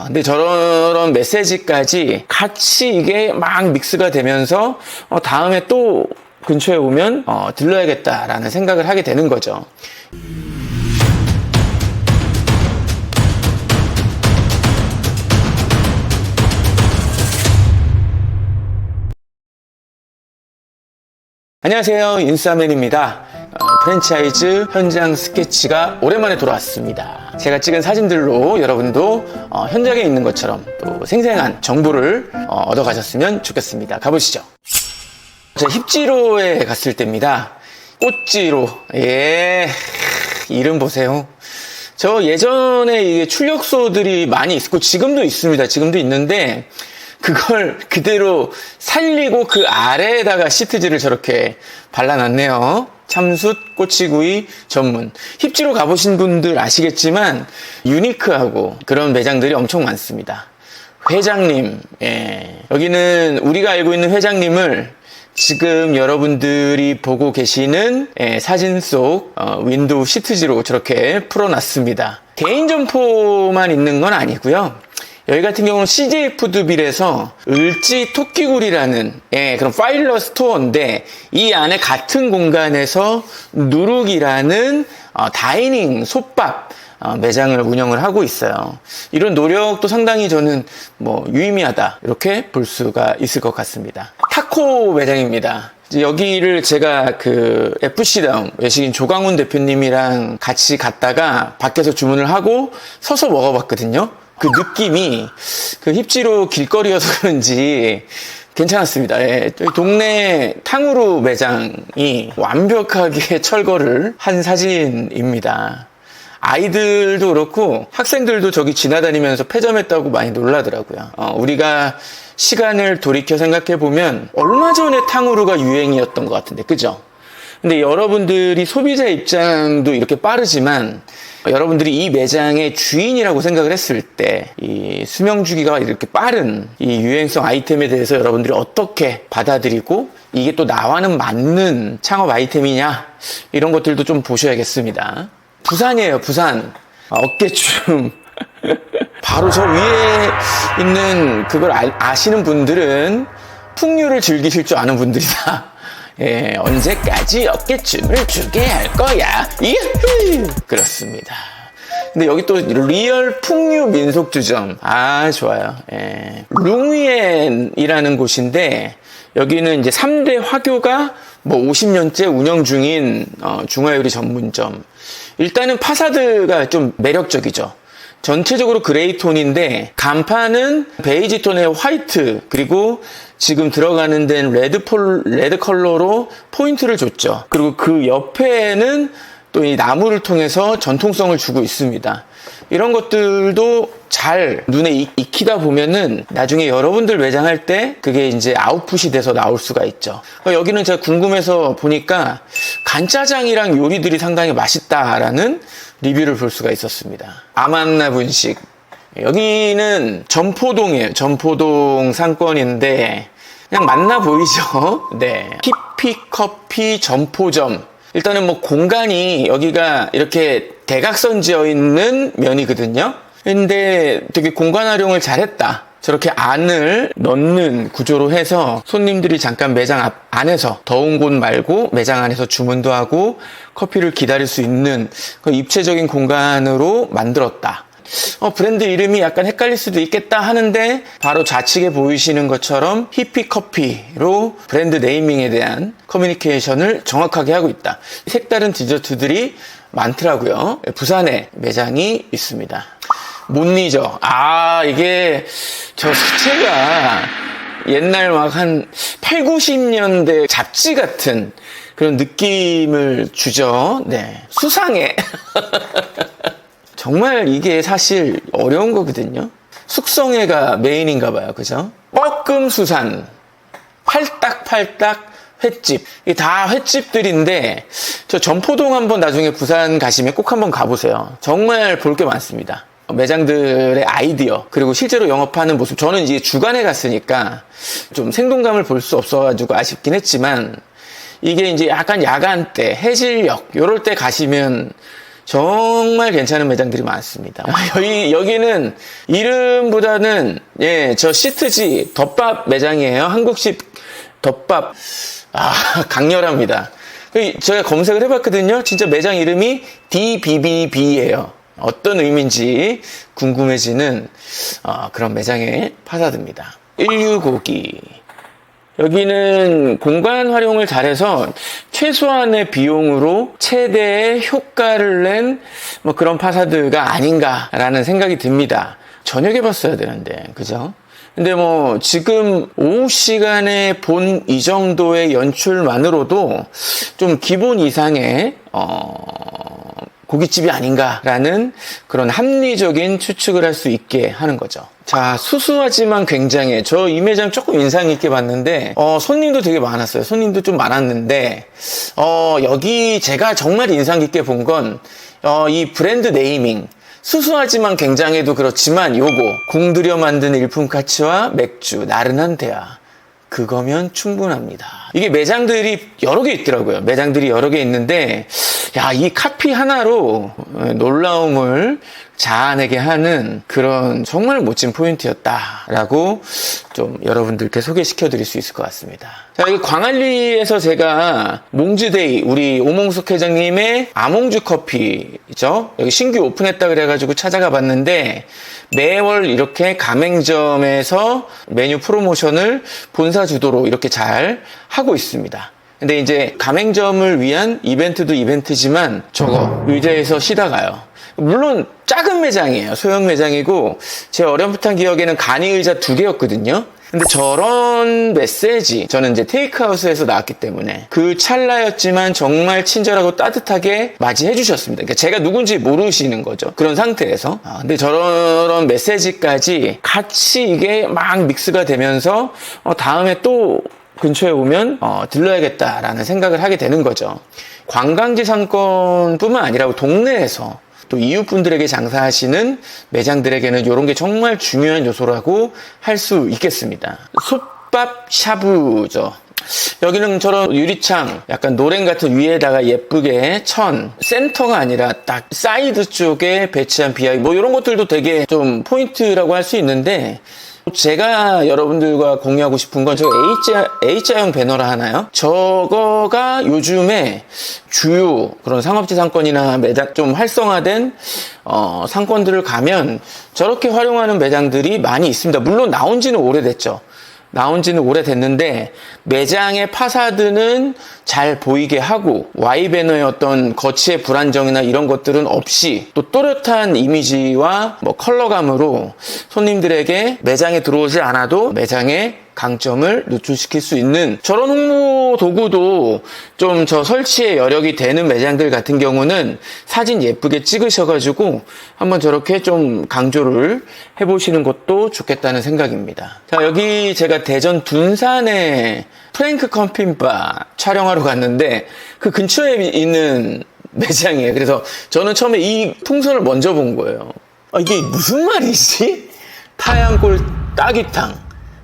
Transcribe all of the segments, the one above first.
근데 저런 메시지까지 같이 이게 막 믹스가 되면서 다음에 또 근처에 오면 들러야겠다라는 생각을 하게 되는 거죠. 안녕하세요, 인싸맨입니다. 프랜차이즈 현장 스케치가 오랜만에 돌아왔습니다. 제가 찍은 사진들로 여러분도 현장에 있는 것처럼 또 생생한 정보를 얻어가셨으면 좋겠습니다. 가보시죠. 제가 힙지로에 갔을 때입니다. 꽃지로. 예, 이름 보세요. 저 예전에 이게 출력소들이 많이 있고 지금도 있습니다. 지금도 있는데 그걸 그대로 살리고 그 아래에다가 시트지를 저렇게 발라놨네요. 참숯 꼬치구이 전문. 힙지로 가보신 분들 아시겠지만 유니크하고 그런 매장들이 엄청 많습니다. 회장님, 여기는 우리가 알고 있는 회장님을 지금 여러분들이 보고 계시는 사진 속 윈도우 시트지로 저렇게 풀어놨습니다. 개인 점포만 있는 건 아니고요. 여기 같은 경우는 CJ 푸드빌에서 을지 토끼굴이라는 그런 파일러 스토어인데 이 안에 같은 공간에서 누룩이라는 다이닝 솥밥 매장을 운영을 하고 있어요. 이런 노력도 상당히 저는 유의미하다 이렇게 볼 수가 있을 것 같습니다. 타코 매장입니다. 여기를 제가 그 FC다움 외식인 조광훈 대표님이랑 같이 갔다가 밖에서 주문을 하고 서서 먹어봤거든요. 그 느낌이 그 힙지로 길거리여서 그런지 괜찮았습니다. 동네 탕후루 매장이 완벽하게 철거를 한 사진입니다. 아이들도 그렇고 학생들도 저기 지나다니면서 폐점했다고 많이 놀라더라고요. 우리가 시간을 돌이켜 생각해보면 얼마 전에 탕후루가 유행이었던 것 같은데, 그죠? 근데 여러분들이 소비자 입장도 이렇게 빠르지만 여러분들이 이 매장의 주인이라고 생각을 했을 때 이 수명 주기가 이렇게 빠른 이 유행성 아이템에 대해서 여러분들이 어떻게 받아들이고 이게 또 나와는 맞는 창업 아이템이냐 이런 것들도 좀 보셔야겠습니다. 부산이에요, 부산. 어깨춤. 바로 저 위에 있는 그걸 아시는 분들은 풍류를 즐기실 줄 아는 분들이다. 언제까지 어깨춤을 추게 할 거야? 이후! 그렇습니다. 근데 여기 또 리얼 풍류 민속주점. 좋아요. 룽위엔이라는 곳인데 여기는 이제 3대 화교가 50년째 운영 중인 중화요리 전문점. 일단은 파사드가 좀 매력적이죠. 전체적으로 그레이 톤인데 간판은 베이지 톤의 화이트 그리고 지금 들어가는 데는 레드 컬러로 포인트를 줬죠. 그리고 그 옆에는 또 이 나무를 통해서 전통성을 주고 있습니다. 이런 것들도 잘 눈에 익히다 보면은 나중에 여러분들 매장할 때 그게 이제 아웃풋이 돼서 나올 수가 있죠. 여기는 제가 궁금해서 보니까 간짜장이랑 요리들이 상당히 맛있다라는 리뷰를 볼 수가 있었습니다. 아만나 분식. 여기는 점포동이에요. 점포동 상권인데 그냥 맞나 보이죠? 네. 히피커피 점포점. 일단은 공간이 여기가 이렇게 대각선 지어 있는 면이거든요. 근데 되게 공간 활용을 잘했다. 저렇게 안을 넣는 구조로 해서 손님들이 잠깐 매장 안에서 더운 곳 말고 매장 안에서 주문도 하고 커피를 기다릴 수 있는 그 입체적인 공간으로 만들었다. 브랜드 이름이 약간 헷갈릴 수도 있겠다 하는데 바로 좌측에 보이시는 것처럼 히피커피로 브랜드 네이밍에 대한 커뮤니케이션을 정확하게 하고 있다. 색다른 디저트들이 많더라고요. 부산에 매장이 있습니다. 못 잊어. 이게 저 색채가 옛날 막 한 8, 90년대 잡지 같은 그런 느낌을 주죠. 네. 수상해. 정말 이게 사실 어려운 거거든요. 숙성회가 메인인가 봐요. 그죠? 뻐끔수산, 팔딱팔딱 횟집. 이게 다 횟집들인데 저 점포동 한번 나중에 부산 가시면 꼭 한번 가보세요. 정말 볼 게 많습니다. 매장들의 아이디어 그리고 실제로 영업하는 모습. 저는 이제 주간에 갔으니까 좀 생동감을 볼 수 없어가지고 아쉽긴 했지만 이게 이제 약간 야간 때 해질녘 요럴 때 가시면 정말 괜찮은 매장들이 많습니다. 여기는 이름보다는, 예, 저 시트지 덮밥 매장이에요. 한국식 덮밥. 강렬합니다. 제가 검색을 해봤거든요. 진짜 매장 이름이 DBBB예요. 어떤 의미인지 궁금해지는 그런 매장의 파사드입니다. 인류고기. 여기는 공간 활용을 잘해서 최소한의 비용으로 최대의 효과를 낸 뭐 그런 파사드가 아닌가라는 생각이 듭니다. 저녁에 봤어야 되는데, 그죠? 근데 뭐 지금 오후 시간에 본 이 정도의 연출만으로도 좀 기본 이상의 고깃집이 아닌가라는 그런 합리적인 추측을 할 수 있게 하는 거죠. 자, 수수하지만 굉장해. 저 이 매장 조금 인상 있게 봤는데 손님도 되게 많았어요. 손님도 좀 많았는데 여기 제가 정말 인상 깊게 본 건 이 브랜드 네이밍. 수수하지만 굉장해도 그렇지만 요거 공들여 만든 일품 카츠와 맥주 나른한 대화, 그거면 충분합니다. 이게 매장들이 여러 개 있더라고요. 매장들이 여러 개 있는데 이 카피 하나로 놀라움을 자아내게 하는 그런 정말 멋진 포인트였다라고 좀 여러분들께 소개시켜 드릴 수 있을 것 같습니다. 자, 여기 광안리에서 제가 몽주데이, 우리 오몽숙 회장님의 아몽주 커피죠. 여기 신규 오픈했다 그래가지고 찾아가 봤는데 매월 이렇게 가맹점에서 메뉴 프로모션을 본사 주도로 이렇게 잘 하고 있습니다. 근데 이제 가맹점을 위한 이벤트도 이벤트지만 저거 의자에서 쉬다가요. 물론 작은 매장이에요. 소형 매장이고 제 어렴풋한 기억에는 간이 의자 2개였거든요. 근데 저런 메시지, 저는 이제 테이크아웃에서 나왔기 때문에 그 찰나였지만 정말 친절하고 따뜻하게 맞이해 주셨습니다. 그러니까 제가 누군지 모르시는 거죠. 그런 상태에서. 근데 저런 메시지까지 같이 이게 막 믹스가 되면서 다음에 또 근처에 오면 들러야겠다라는 생각을 하게 되는 거죠. 관광지 상권뿐만 아니라 동네에서 또 이웃분들에게 장사하시는 매장들에게는 이런 게 정말 중요한 요소라고 할 수 있겠습니다. 솥밥 샤브죠. 여기는 저런 유리창, 약간 노랭 같은 위에다가 예쁘게 센터가 아니라 딱 사이드 쪽에 배치한 비하이, 뭐 이런 것들도 되게 좀 포인트라고 할 수 있는데, 제가 여러분들과 공유하고 싶은 건 저거 A자형 배너라 하나요? 저거가 요즘에 주요 그런 상업지 상권이나 매장 좀 활성화된 상권들을 가면 저렇게 활용하는 매장들이 많이 있습니다. 물론 나온 지는 오래됐죠. 매장의 파사드는 잘 보이게 하고 Y배너의 어떤 거치의 불안정이나 이런 것들은 없이 또 또렷한 이미지와 뭐 컬러감으로 손님들에게 매장에 들어오지 않아도 매장의 강점을 노출시킬 수 있는 저런 홍보 도구도 좀 저 설치에 여력이 되는 매장들 같은 경우는 사진 예쁘게 찍으셔가지고 한번 저렇게 좀 강조를 해보시는 것도 좋겠다는 생각입니다. 자, 여기 제가 대전 둔산에 프랭크 컴핀바 촬영하러 갔는데 그 근처에 있는 매장이에요. 그래서 저는 처음에 이 풍선을 먼저 본 거예요. 이게 무슨 말이지? 타양골 따귀탕.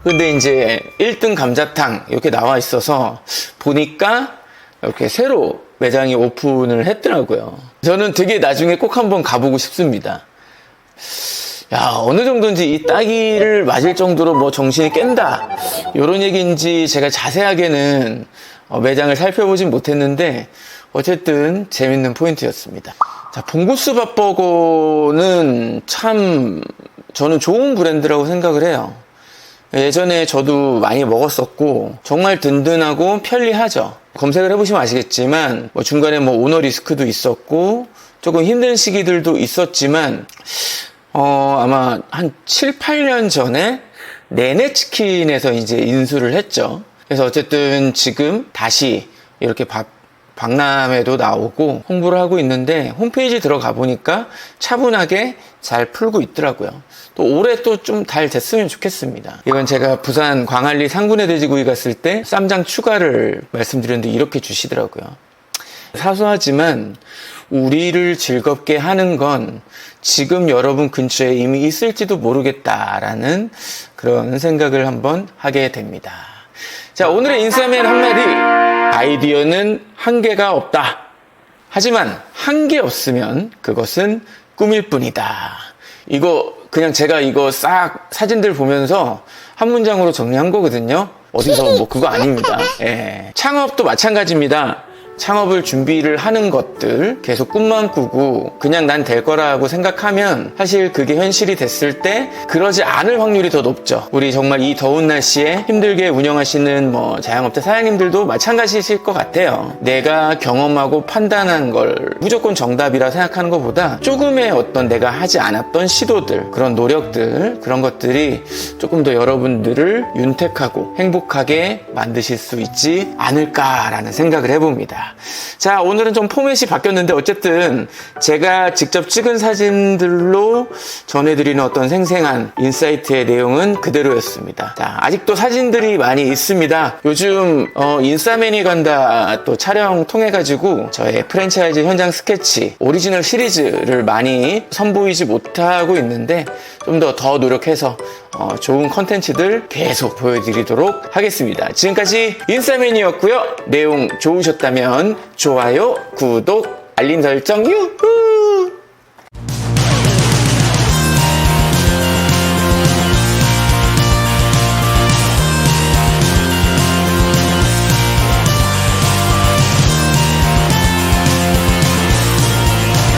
근데 이제 1등 감자탕 이렇게 나와 있어서 보니까 이렇게 새로 매장이 오픈을 했더라고요. 저는 되게 나중에 꼭 한번 가보고 싶습니다. 어느 정도인지 이 따기를 맞을 정도로 뭐 정신이 깬다, 이런 얘기인지 제가 자세하게는 매장을 살펴보진 못했는데 어쨌든 재밌는 포인트였습니다. 자, 봉구스 밥버거는 참 저는 좋은 브랜드라고 생각을 해요. 예전에 저도 많이 먹었었고 정말 든든하고 편리하죠. 검색을 해보시면 아시겠지만 뭐 중간에 뭐 오너 리스크도 있었고 조금 힘든 시기들도 있었지만 아마 한 7, 8년 전에 네네치킨에서 이제 인수를 했죠. 그래서 어쨌든 지금 다시 이렇게 박람회도 나오고 홍보를 하고 있는데 홈페이지 들어가 보니까 차분하게 잘 풀고 있더라고요. 또 올해 또 좀 잘 됐으면 좋겠습니다. 이건 제가 부산 광안리 상군의 돼지구이 갔을 때 쌈장 추가를 말씀드렸는데 이렇게 주시더라고요. 사소하지만 우리를 즐겁게 하는 건 지금 여러분 근처에 이미 있을지도 모르겠다라는 그런 생각을 한번 하게 됩니다. 자, 오늘의 인싸맨 한마디. 아이디어는 한계가 없다. 하지만 한 게 없으면 그것은 꿈일 뿐이다. 이거 그냥 제가 이거 싹 사진들 보면서 한 문장으로 정리한 거거든요. 어디서 뭐 그거 아닙니다. 예. 창업도 마찬가지입니다. 창업을 준비를 하는 것들 계속 꿈만 꾸고 그냥 난 될 거라고 생각하면 사실 그게 현실이 됐을 때 그러지 않을 확률이 더 높죠. 우리 정말 이 더운 날씨에 힘들게 운영하시는 뭐 자영업자 사장님들도 마찬가지실 것 같아요. 내가 경험하고 판단한 걸 무조건 정답이라 생각하는 것보다 조금의 어떤 내가 하지 않았던 시도들, 그런 노력들, 그런 것들이 조금 더 여러분들을 윤택하고 행복하게 만드실 수 있지 않을까라는 생각을 해봅니다. 자, 오늘은 좀 포맷이 바뀌었는데 어쨌든 제가 직접 찍은 사진들로 전해드리는 어떤 생생한 인사이트의 내용은 그대로였습니다. 자, 아직도 사진들이 많이 있습니다. 요즘 인싸맨이 간다 또 촬영 통해 가지고 저의 프랜차이즈 현장 스케치 오리지널 시리즈를 많이 선보이지 못하고 있는데 좀 더 노력해서 좋은 컨텐츠들 계속 보여드리도록 하겠습니다. 지금까지 인싸맨이었고요. 내용 좋으셨다면 좋아요, 구독, 알림 설정 유후!